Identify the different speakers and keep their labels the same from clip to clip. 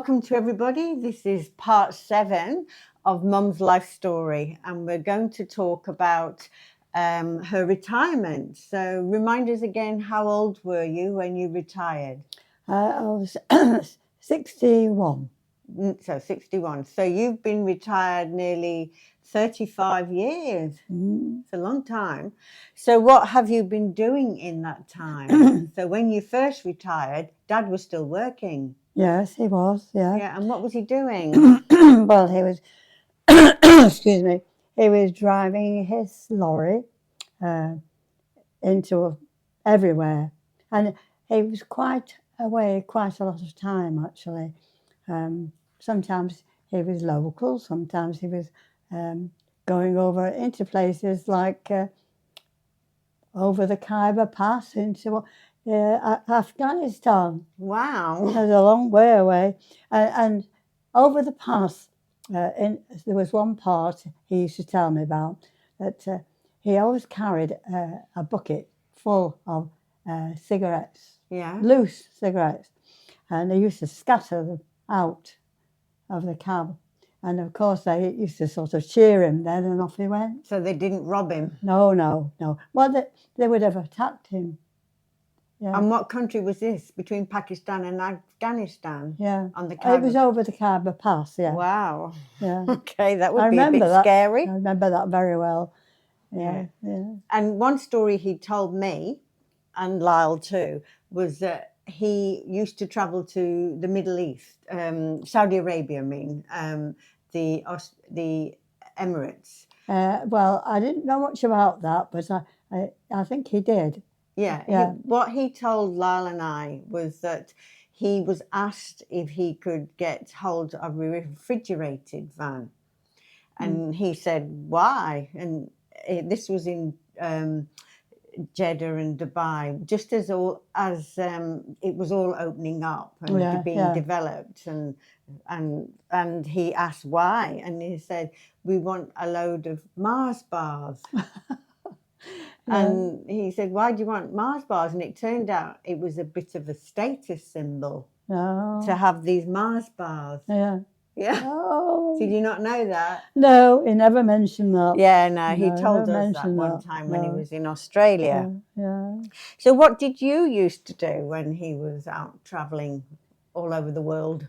Speaker 1: welcome to everybody. This is part 7 of Mum's life story, and we're going to talk about her retirement. So remind us again, how old were you when you retired?
Speaker 2: I was 61.
Speaker 1: So 61. So you've been retired nearly 35 years. It's a long time. So what have you been doing in that time? So when you first retired, Dad was still working.
Speaker 2: Yes, he was, yeah.
Speaker 1: Yeah, and what was he doing?
Speaker 2: Well, he was, excuse me, he was driving his lorry into everywhere. And he was quite away quite a lot of time, actually. Sometimes he was local, sometimes he was going over into places like over the Khyber Pass into Afghanistan.
Speaker 1: Wow.
Speaker 2: It was a long way away. And over the pass, there was one part he used to tell me about, that he always carried a bucket full of cigarettes, loose cigarettes, and they used to scatter them out of the cab. And of course, they used to sort of cheer him then, and off he went.
Speaker 1: So they didn't rob him?
Speaker 2: No. Well, they would have attacked him. Yeah.
Speaker 1: And what country was this? Between Pakistan and Afghanistan?
Speaker 2: Yeah.
Speaker 1: On the Khyber?
Speaker 2: It was over the Khyber Pass, yeah.
Speaker 1: Wow.
Speaker 2: Yeah.
Speaker 1: Okay, that would be a bit scary.
Speaker 2: I remember that very well. Yeah.
Speaker 1: And one story he told me, and Lyle too, was that he used to travel to the Middle East, Saudi Arabia, the Emirates.
Speaker 2: Well, I didn't know much about that, but I think he did.
Speaker 1: Yeah. What he told Lyle and I was that he was asked if he could get hold of a refrigerated van. And he said, why? And this was in Jeddah and Dubai, just as it was all opening up and being developed, and he asked why, and he said, we want a load of Mars bars. And he said, why do you want Mars bars? And it turned out it was a bit of a status symbol to have these Mars bars. Yeah.
Speaker 2: Oh.
Speaker 1: Did you not know that?
Speaker 2: No, he never mentioned that.
Speaker 1: Yeah, no, he told us that one time when he was in Australia.
Speaker 2: Yeah.
Speaker 1: So what did you used to do when he was out travelling all over the world?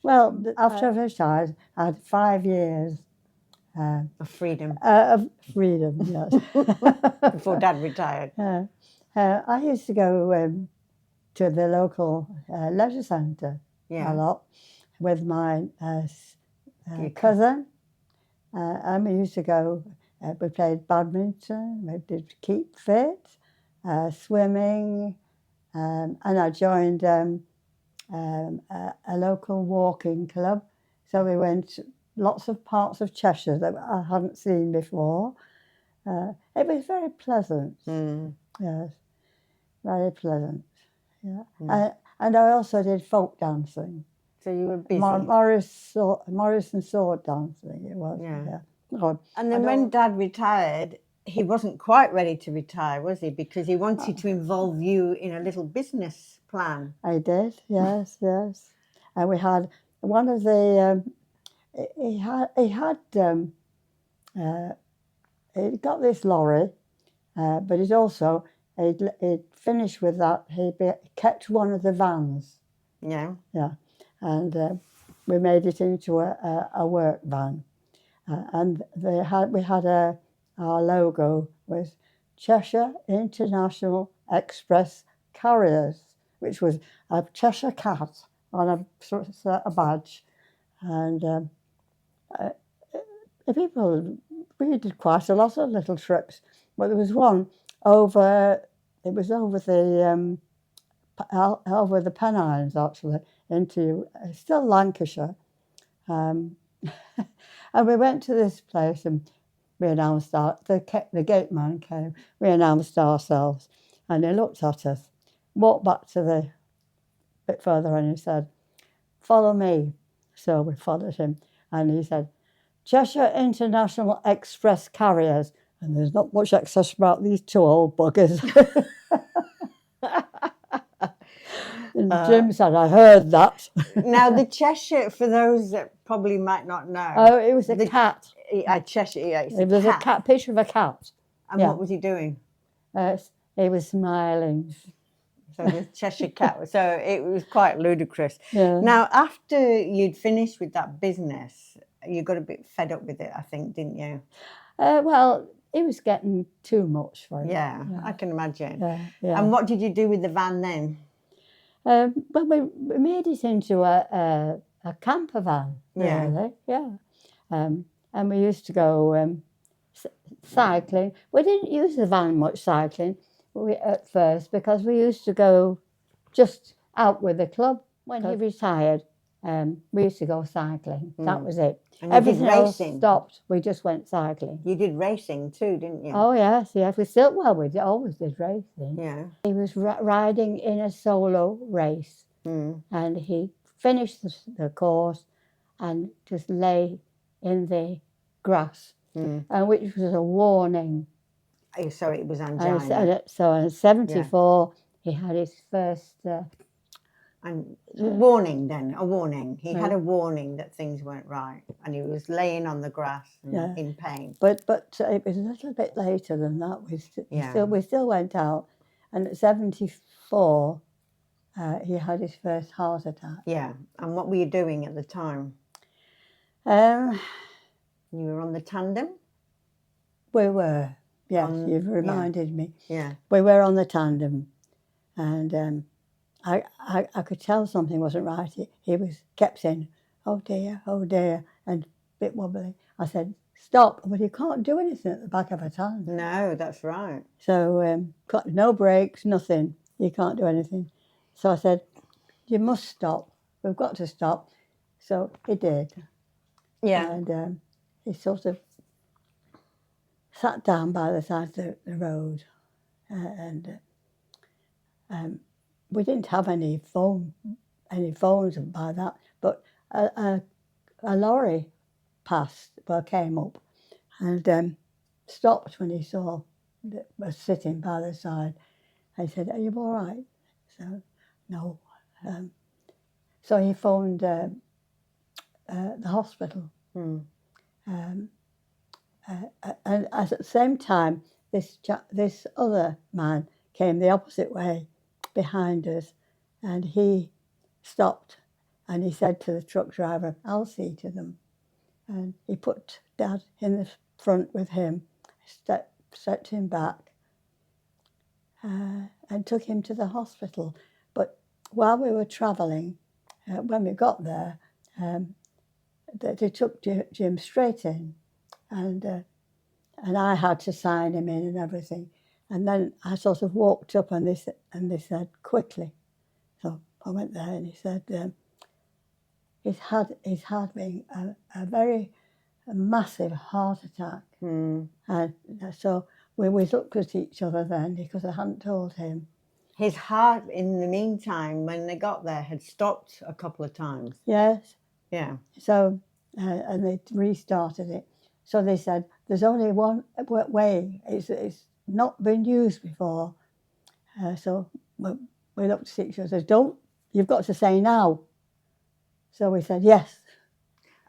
Speaker 2: Well, after I retired, I had 5 years
Speaker 1: of freedom.
Speaker 2: Of freedom, yes.
Speaker 1: Before Dad retired.
Speaker 2: I used to go to the local leisure centre a lot with my cousin. And we used to go, we played badminton, we did keep fit, swimming, and I joined a local walking club. So we went lots of parts of Cheshire that I hadn't seen before. It was very pleasant. Yes, very pleasant. Yeah. And I also did folk dancing.
Speaker 1: So you were busy.
Speaker 2: Morris and sword dancing, it was. Yeah.
Speaker 1: And then when Dad retired, he wasn't quite ready to retire, was he? Because he wanted to involve you in a little business plan.
Speaker 2: I did, yes. And we had one of the, he'd got this lorry, but he'd finished with that, he kept one of the vans.
Speaker 1: Yeah.
Speaker 2: And we made it into a work van. And we had our logo was Cheshire International Express Carriers, which was a Cheshire cat on a badge. And we did quite a lot of little trips. But there was one over the Pennines, actually, into still Lancashire. And we went to this place, and we announced the gate man came. We announced ourselves, and he looked at us, walked back to the bit further, and he said, follow me. So we followed him, and he said, Cheshire International Express Carriers. And there's not much access about these two old buggers. And Jim said, I heard that.
Speaker 1: Now, the Cheshire, for those that probably might not know.
Speaker 2: Oh, it was a cat.
Speaker 1: A Cheshire, yeah, it's
Speaker 2: It was a cat, picture of a cat.
Speaker 1: And
Speaker 2: yeah.
Speaker 1: what was he doing?
Speaker 2: He was smiling.
Speaker 1: So the Cheshire cat. So it was quite ludicrous.
Speaker 2: Yeah.
Speaker 1: Now, after you'd finished with that business, you got a bit fed up with it, I think, didn't you?
Speaker 2: Well, it was getting too much for him.
Speaker 1: Yeah, I can imagine.
Speaker 2: Yeah.
Speaker 1: And what did you do with the van then?
Speaker 2: Well, we made it into a camper van, really. Yeah. And we used to go cycling. We didn't use the van much cycling at first because we used to go just out with the club. When he retired, we used to go cycling. That was it.
Speaker 1: And
Speaker 2: everything else
Speaker 1: racing?
Speaker 2: Stopped. We just went cycling.
Speaker 1: You did racing too, didn't you?
Speaker 2: Oh yes. We always did racing.
Speaker 1: Yeah.
Speaker 2: He was riding in a solo race, and he finished the course and just lay in the grass, and which was a warning.
Speaker 1: So it was angina.
Speaker 2: So in '74, he had his first.
Speaker 1: And warning then, a warning. He had a warning that things weren't right, and he was laying on the grass in pain.
Speaker 2: But it was a little bit later than that. We still went out, and at 74, he had his first heart attack.
Speaker 1: Yeah, and what were you doing at the time?
Speaker 2: You
Speaker 1: were on the tandem?
Speaker 2: We were, yes, you've reminded me.
Speaker 1: Yeah.
Speaker 2: We were on the tandem, and I could tell something wasn't right. He kept saying, oh dear, and a bit wobbly. I said, stop, but you can't do anything at the back of a tandem.
Speaker 1: No, that's right.
Speaker 2: So no brakes, nothing. You can't do anything. So I said, you must stop. We've got to stop. So he did.
Speaker 1: Yeah.
Speaker 2: And he sort of sat down by the side of the road, and we didn't have any phones by that, but a lorry came up and stopped when he saw that was sitting by the side. I said, are you all right? So, no. So he phoned the hospital. And at the same time, this other man came the opposite way behind us, and he stopped and he said to the truck driver, I'll see to them. And he put Dad in the front with him, set him back, and took him to the hospital. But while we were travelling, when we got there, they took Jim straight in, and I had to sign him in and everything. And then I sort of walked up and they said, quickly. So I went there and he said, he's having a very massive heart attack. And so we looked at each other then because I hadn't told him.
Speaker 1: His heart, in the meantime, when they got there, had stopped a couple of times.
Speaker 2: Yes.
Speaker 1: Yeah.
Speaker 2: So, and they restarted it. So they said, there's only one way. It's not been used before. So we looked at each other and said, you've got to say now. So we said, yes.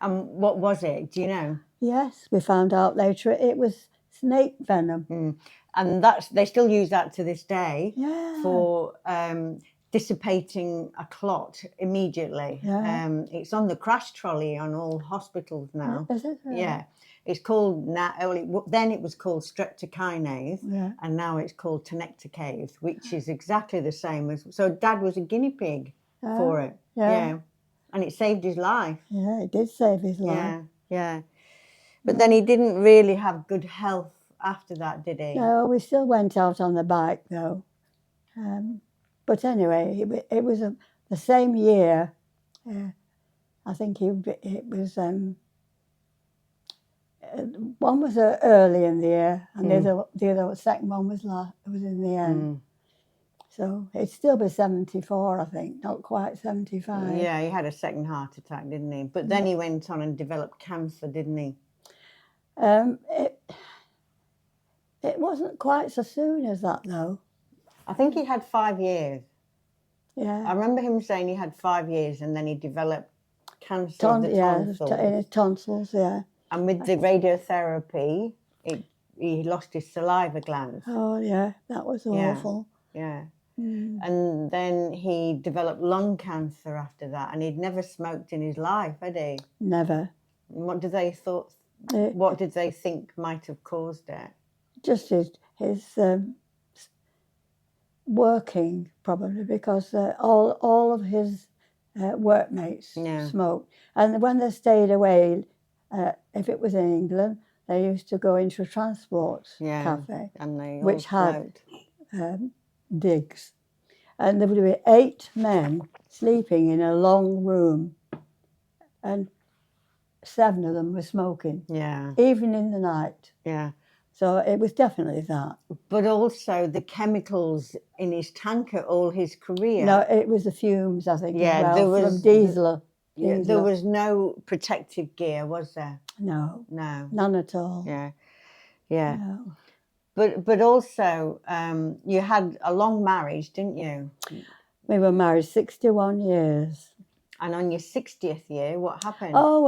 Speaker 1: What was it? Do you know?
Speaker 2: Yes, we found out later it was snake venom.
Speaker 1: And they still use that to this day for dissipating a clot immediately.
Speaker 2: Yeah.
Speaker 1: It's on the crash trolley on all hospitals now.
Speaker 2: Is it?
Speaker 1: Yeah. It's called now. Then it was called streptokinase, and now it's called tenectencase, which is exactly the same as. So Dad was a guinea pig for it. Yeah, and it saved his life.
Speaker 2: Yeah, it did save his life.
Speaker 1: Yeah. But then he didn't really have good health after that, did he?
Speaker 2: No, we still went out on the bike though. But anyway, it was the same year. I think it was. One was early in the year, and the second one was in the end. So it'd still be 74, I think, not quite 75.
Speaker 1: Yeah, he had a second heart attack, didn't he? But then he went on and developed cancer, didn't he?
Speaker 2: It wasn't quite so soon as that, though.
Speaker 1: I think he had 5 years.
Speaker 2: Yeah.
Speaker 1: I remember him saying he had 5 years and then he developed cancer of the tonsils.
Speaker 2: In his tonsils, yeah.
Speaker 1: And with the radiotherapy, he lost his saliva glands.
Speaker 2: Oh, yeah, that was awful.
Speaker 1: Yeah.
Speaker 2: Mm.
Speaker 1: And then he developed lung cancer after that, and he'd never smoked in his life, had he?
Speaker 2: Never.
Speaker 1: And what did they think might have caused it?
Speaker 2: Just his working, probably, because all of his workmates smoked. And when they stayed away, if it was in England, they used to go into a transport cafe,
Speaker 1: and they
Speaker 2: which had digs. And there would be 8 men sleeping in a long room, and 7 of them were smoking.
Speaker 1: Yeah.
Speaker 2: Even in the night.
Speaker 1: Yeah.
Speaker 2: So it was definitely that.
Speaker 1: But also the chemicals in his tanker all his career.
Speaker 2: No, it was the fumes, I think,
Speaker 1: Yeah,
Speaker 2: as well,
Speaker 1: there was
Speaker 2: from diesel.
Speaker 1: There was no protective gear, was there?
Speaker 2: No.
Speaker 1: No.
Speaker 2: None at all.
Speaker 1: Yeah. Yeah.
Speaker 2: No.
Speaker 1: But also, you had a long marriage, didn't you?
Speaker 2: We were married 61 years.
Speaker 1: And on your 60th year, what happened?
Speaker 2: Oh,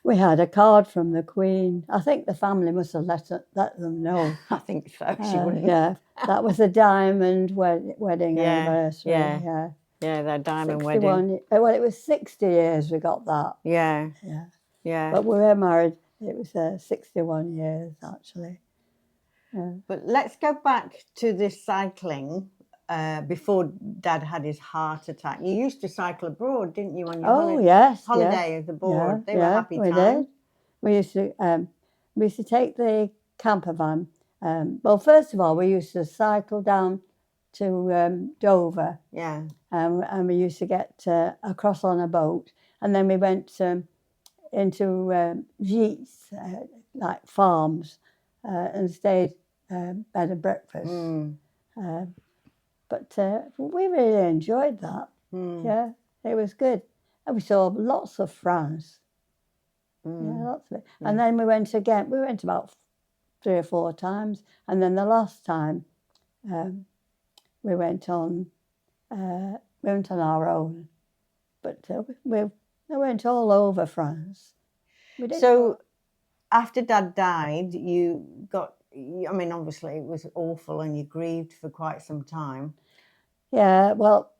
Speaker 2: we had a card from the Queen. I think the family must have let them know.
Speaker 1: I think so. She wouldn't.
Speaker 2: Yeah, that was a diamond wedding anniversary.
Speaker 1: Yeah, their diamond
Speaker 2: 61,
Speaker 1: wedding.
Speaker 2: Well, it was 60 years we got that.
Speaker 1: Yeah.
Speaker 2: Yeah.
Speaker 1: Yeah.
Speaker 2: But we were married, it was 61 years, actually. Yeah.
Speaker 1: But let's go back to this cycling. Before Dad had his heart attack, you used to cycle abroad, didn't you? On your holiday abroad. They were happy times.
Speaker 2: Did. We used to take the camper van. Well, first of all, we used to cycle down to Dover.
Speaker 1: Yeah.
Speaker 2: And we used to get across on a boat, and then we went into gîtes, like farms, and stayed bed and breakfast. But we really enjoyed that. Yeah, it was good. And we saw lots of France. Yeah, lots of it. And then we went again. We went about 3 or 4 times. And then the last time we went on our own. But we went all over France.
Speaker 1: So after Dad died, you got... I mean, obviously it was awful and you grieved for quite some time.
Speaker 2: Yeah, well,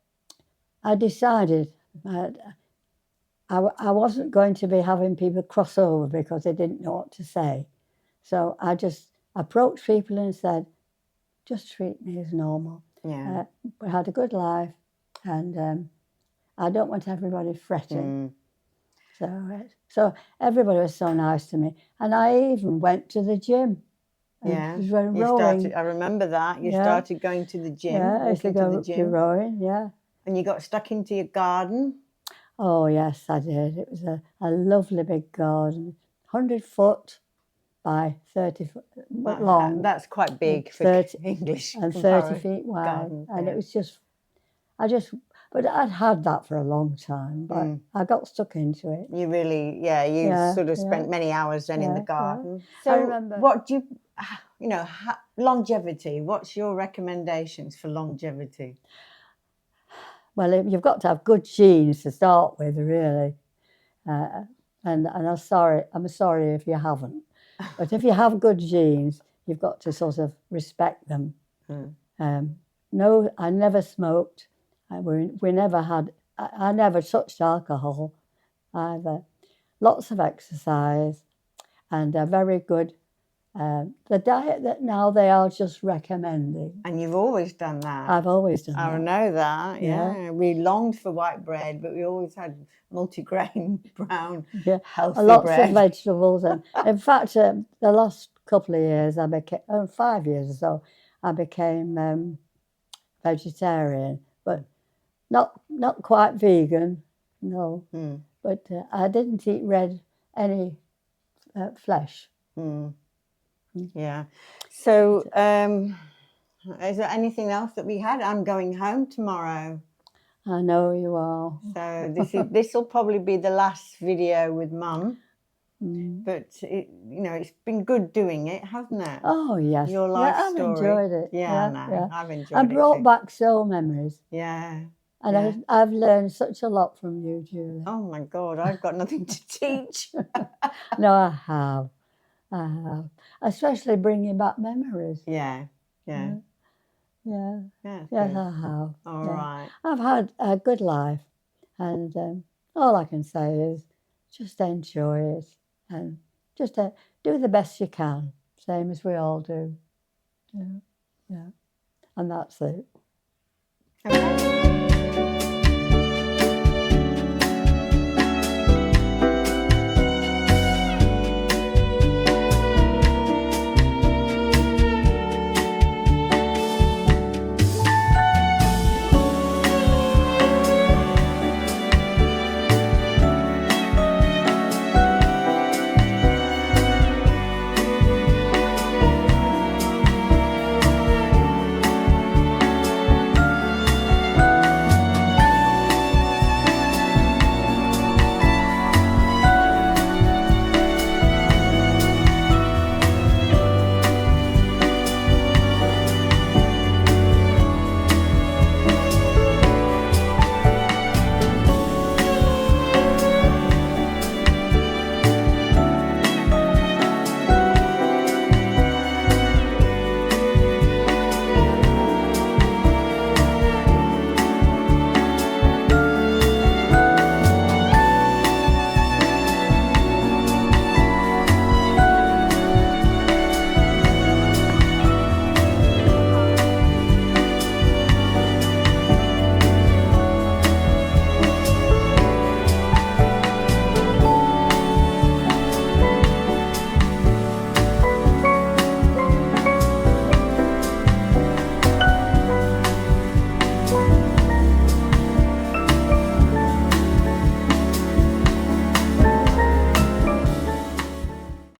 Speaker 2: I decided I wasn't going to be having people cross over because they didn't know what to say. So I just approached people and said, just treat me as normal.
Speaker 1: Yeah.
Speaker 2: We had a good life, and I don't want everybody fretting. So everybody was so nice to me. And I even went to the gym.
Speaker 1: Yeah,
Speaker 2: rowing.
Speaker 1: I remember that. You started going to the gym.
Speaker 2: Yeah, I used to go to rowing, yeah.
Speaker 1: And you got stuck into your garden?
Speaker 2: Oh, yes, I did. It was a lovely big garden, 100 foot by 30 foot long.
Speaker 1: That's quite big for English.
Speaker 2: And 30 feet wide.
Speaker 1: Garden,
Speaker 2: and it was but I'd had that for a long time, but I got stuck into it.
Speaker 1: You really, sort of spent many hours then in the garden. So
Speaker 2: I remember.
Speaker 1: What do longevity, what's your recommendations for longevity?
Speaker 2: Well, you've got to have good genes to start with, really. And I'm sorry if you haven't. But if you have good genes, you've got to sort of respect them. No, I never smoked. We never had, I never touched alcohol either. Lots of exercise and a very good, the diet that now they are just recommending.
Speaker 1: And you've always done that.
Speaker 2: I've always done that.
Speaker 1: I know that, yeah. We longed for white bread, but we always had multigrain, brown, healthy
Speaker 2: lots
Speaker 1: bread.
Speaker 2: Of vegetables. And in fact, the last couple of years, 5 years or so, I became vegetarian, but not quite vegan, no. But I didn't eat any flesh.
Speaker 1: Yeah. So, is there anything else that we had? I'm going home tomorrow.
Speaker 2: I know you are.
Speaker 1: So this will probably be the last video with Mum. But it's been good doing it, hasn't it?
Speaker 2: Oh yes.
Speaker 1: Your life
Speaker 2: I've
Speaker 1: story.
Speaker 2: enjoyed it.
Speaker 1: Yeah, I know. I've enjoyed it.
Speaker 2: I brought back so memories.
Speaker 1: Yeah.
Speaker 2: And
Speaker 1: Yeah.
Speaker 2: I've learned such a lot from you, Julie.
Speaker 1: Oh my God, I've got nothing to teach.
Speaker 2: No, I have. I have. Especially bringing back memories.
Speaker 1: Yeah, yeah,
Speaker 2: Yeah.
Speaker 1: yeah.
Speaker 2: Yes,
Speaker 1: Good.
Speaker 2: I have.
Speaker 1: All
Speaker 2: Yeah.
Speaker 1: right.
Speaker 2: I've had a good life, and all I can say is just enjoy it and just do the best you can, same as we all do. Yeah, yeah, and that's it.
Speaker 1: Okay.